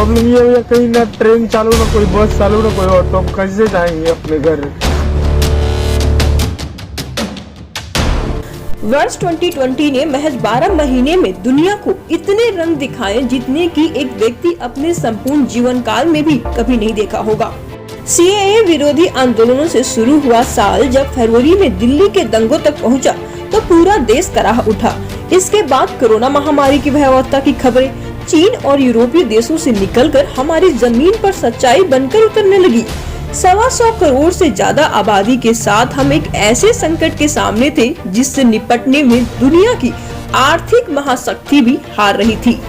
Problem ये है कहीं ना ट्रेन चालू ना कोई बस चालू ना कोई ऑटो, कैसे जाएंगे अपने घर। वर्ष 2020 ने महज 12 महीने में दुनिया को इतने रंग दिखाए जितने कि एक व्यक्ति अपने संपूर्ण जीवन काल में भी कभी नहीं देखा होगा। सीएए विरोधी आंदोलनों से शुरू हुआ साल जब फरवरी में दिल्ली के दंगों तक पहुंचा, तो पूरा देश कराह उठा। इसके बाद कोरोना महामारी की भयावहता की खबरें चीन और यूरोपीय देशों से निकलकर हमारी जमीन पर सच्चाई बनकर उतरने लगी। 125 करोड़ से ज्यादा आबादी के साथ हम एक ऐसे संकट के सामने थे जिससे निपटने में दुनिया की आर्थिक महाशक्ति भी हार रही थी।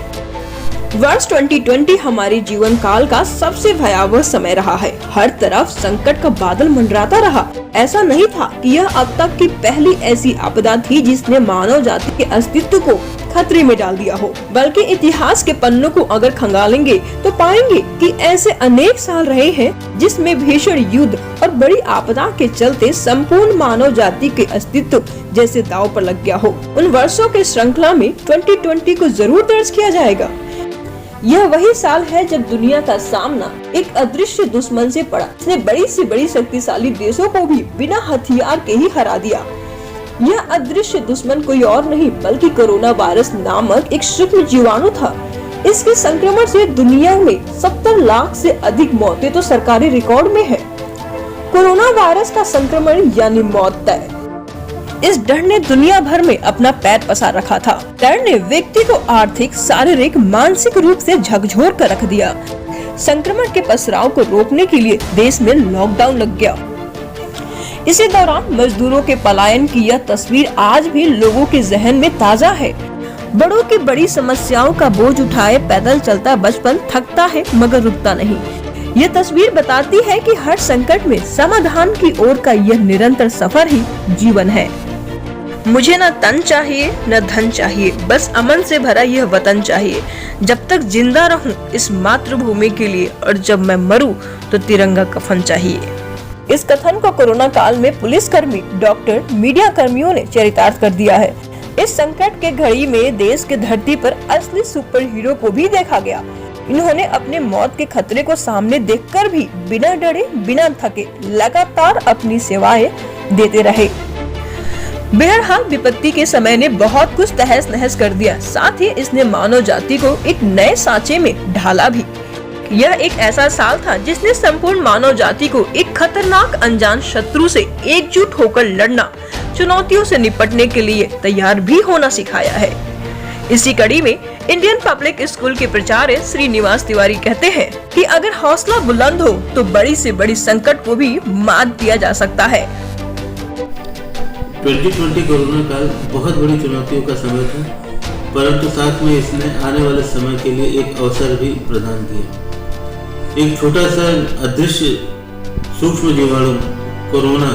वर्ष 2020 हमारे जीवन काल का सबसे भयावह समय रहा है। हर तरफ संकट का बादल मंडराता रहा। ऐसा नहीं था कि यह अब तक की पहली ऐसी आपदा थी जिसने मानव जाति के अस्तित्व को खतरे में डाल दिया हो, बल्कि इतिहास के पन्नों को अगर खंगालेंगे तो पाएंगे कि ऐसे अनेक साल रहे हैं जिसमें भीषण युद्ध और बड़ी आपदा के चलते संपूर्ण मानव जाति के अस्तित्व जैसे दांव पर लग गया हो। उन वर्षों के श्रृंखला में 2020 को जरूर दर्ज किया जाएगा। यह वही साल है जब दुनिया का सामना एक अदृश्य दुश्मन से पड़ा, जिसने बड़ी से बड़ी शक्तिशाली देशों को भी बिना हथियार के ही हरा दिया। यह अदृश्य दुश्मन कोई और नहीं बल्कि कोरोना वायरस नामक एक सूक्ष्म जीवाणु था। इसके संक्रमण से दुनिया में 70 लाख से अधिक मौतें तो सरकारी रिकॉर्ड में है। कोरोना वायरस का संक्रमण यानी मौत तय। इस डर ने दुनिया भर में अपना पैर पसार रखा था। डर ने व्यक्ति को आर्थिक, शारीरिक, मानसिक रूप से झकझोर कर रख दिया। संक्रमण के पसराव को रोकने के लिए देश में लॉकडाउन लग गया। इसी दौरान मजदूरों के पलायन की यह तस्वीर आज भी लोगों के जहन में ताजा है। बड़ों की बड़ी समस्याओं का बोझ उठाए पैदल चलता बचपन थकता है मगर रुकता नहीं। यह तस्वीर बताती है कि हर संकट में समाधान की ओर का यह निरंतर सफर ही जीवन है। मुझे न तन चाहिए न धन चाहिए, बस अमन से भरा यह वतन चाहिए। जब तक जिंदा रहूं इस मातृभूमि के लिए और जब मैं मरूं तो तिरंगा कफन चाहिए। इस कथन को कोरोना काल में पुलिसकर्मी, डॉक्टर, मीडिया कर्मियों ने चरितार्थ कर दिया है। इस संकट के घड़ी में देश के धरती पर असली सुपर हीरो को भी देखा गया। इन्होंने अपने मौत के खतरे को सामने देखकर भी बिना डरे, बिना थके लगातार अपनी सेवाएं देते रहे। बहरहाल विपत्ति के समय ने बहुत कुछ तहस नहस कर दिया, साथ ही इसने मानव जाति को एक नए सांचे में ढाला भी। यह एक ऐसा साल था जिसने संपूर्ण मानव जाति को एक खतरनाक अनजान शत्रु से एकजुट होकर लड़ना, चुनौतियों से निपटने के लिए तैयार भी होना सिखाया है। इसी कड़ी में इंडियन पब्लिक स्कूल के प्राचार्य श्रीनिवास तिवारी कहते हैं कि अगर हौसला बुलंद हो तो बड़ी से बड़ी संकट को भी मात दिया जा सकता है। 2020 कोरोना काल बहुत बड़ी चुनौतियों का समय था, परंतु साथ में इसने आने वाले समय के लिए एक अवसर भी प्रदान किया। एक छोटा सा अदृश्य सूक्ष्म जीवाणु कोरोना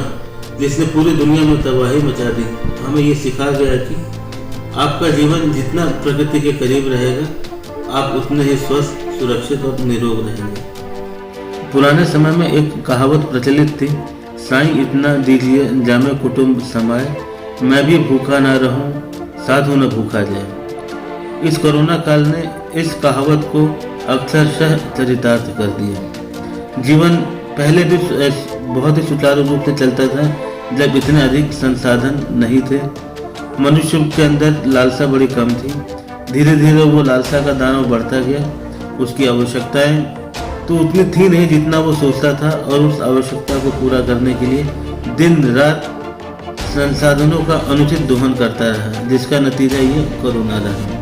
जिसने पूरी दुनिया में तबाही मचा दी, हमें ये सिखा गया कि आपका जीवन जितना प्रकृति के करीब रहेगा आप उतने ही स्वस्थ, सुरक्षित और निरोग रहेंगे। पुराने समय में एक कहावत प्रचलित थी, साईं इतना दीजिए जामे कुटुंब समाए, मैं भी भूखा ना रहूं साधु न भूखा जाए। इस कोरोना काल ने इस कहावत को अक्षरशः चरितार्थ कर दिया। जीवन पहले भी बहुत ही सुचारू रूप से चलता था जब इतने अधिक संसाधन नहीं थे। मनुष्य के अंदर लालसा बड़ी कम थी। धीरे धीरे वो लालसा का दानव बढ़ता गया। उसकी आवश्यकताएं तो उतनी थी नहीं जितना वो सोचता था, और उस आवश्यकता को पूरा करने के लिए दिन रात संसाधनों का अनुचित दोहन करता रहा, जिसका नतीजा ये कोरोना रहा।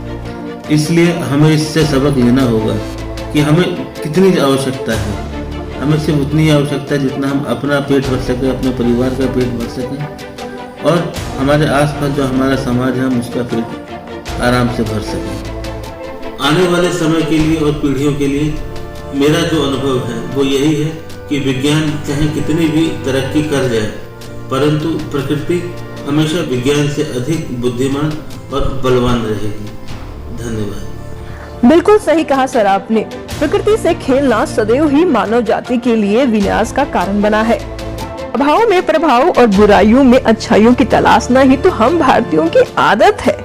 इसलिए हमें इससे सबक लेना होगा कि हमें कितनी आवश्यकता है। हमें सिर्फ उतनी आवश्यकता है जितना हम अपना पेट भर सकें, अपने परिवार का पेट भर सकें, और हमारे आसपास जो हमारा समाज है हम उसका पेट आराम से भर सकें। आने वाले समय के लिए और पीढ़ियों के लिए मेरा जो अनुभव है वो यही है कि विज्ञान चाहे कितनी भी तरक्की कर जाए, परंतु प्रकृति हमेशा विज्ञान से अधिक बुद्धिमान और बलवान रहेगी। धन्यवाद। बिल्कुल सही कहा सर आपने। प्रकृति से खेलना सदैव ही मानव जाति के लिए विनाश का कारण बना है। अभाव में प्रभाव और बुराइयों में अच्छाइयों की तलाशना ही तो हम भारतीयों की आदत है।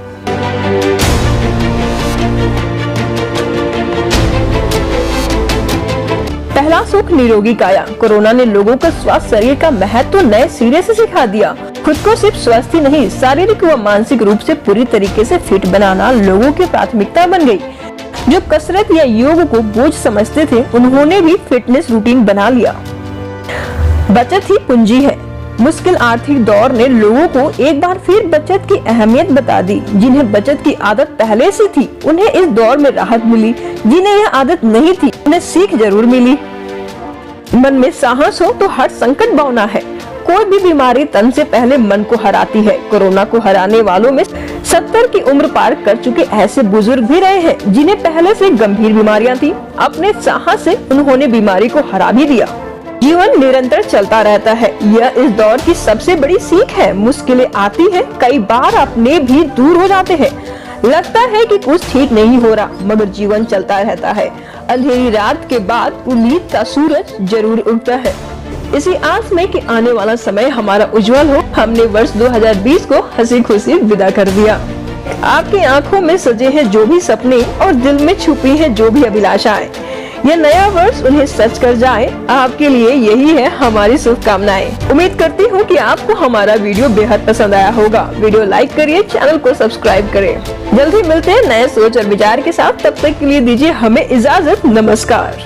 खुला सुख निरोगी काया। कोरोना ने लोगों को स्वास्थ्य शरीर का महत्व नए सिरे से सिखा दिया। खुद को सिर्फ स्वस्थ ही नहीं, शारीरिक व मानसिक रूप से पूरी तरीके से फिट बनाना लोगों की प्राथमिकता बन गई। जो कसरत या योग को बोझ समझते थे, उन्होंने भी फिटनेस रूटीन बना लिया। बचत ही पूंजी है। मुश्किल आर्थिक दौर ने लोगों को एक बार फिर बचत की अहमियत बता दी। जिन्हें बचत की आदत पहले से थी, उन्हें इस दौर में राहत मिली। जिन्हें यह आदत नहीं थी, उन्हें सीख जरूर मिली। मन में साहस हो तो हर संकट बौना है। कोई भी बीमारी तन से पहले मन को हराती है। कोरोना को हराने वालों में 70 की उम्र पार कर चुके ऐसे बुजुर्ग भी रहे हैं, जिन्हें पहले से गंभीर बीमारियां थी। अपने साहस से उन्होंने बीमारी को हरा भी दिया। जीवन निरंतर चलता रहता है, यह इस दौर की सबसे बड़ी सीख है। मुश्किलें आती है, कई बार अपने भी दूर हो जाते हैं। लगता है कि कुछ ठीक नहीं हो रहा, मगर जीवन चलता रहता है। अंधेरी रात के बाद उम्मीद का सूरज जरूर उगता है। इसी आस में कि आने वाला समय हमारा उज्जवल हो, हमने वर्ष 2020 को हंसी खुशी विदा कर दिया। आपकी आंखों में सजे हैं जो भी सपने और दिल में छुपी है जो भी अभिलाषाएं। यह नया वर्ष उन्हें सच कर जाए, आपके लिए यही है हमारी शुभकामनाएं। उम्मीद करती हूँ कि आपको हमारा वीडियो बेहद पसंद आया होगा। वीडियो लाइक करिए, चैनल को सब्सक्राइब करें। जल्द ही मिलते हैं नए सोच और विचार के साथ। तब तक के लिए दीजिए हमें इजाजत। नमस्कार।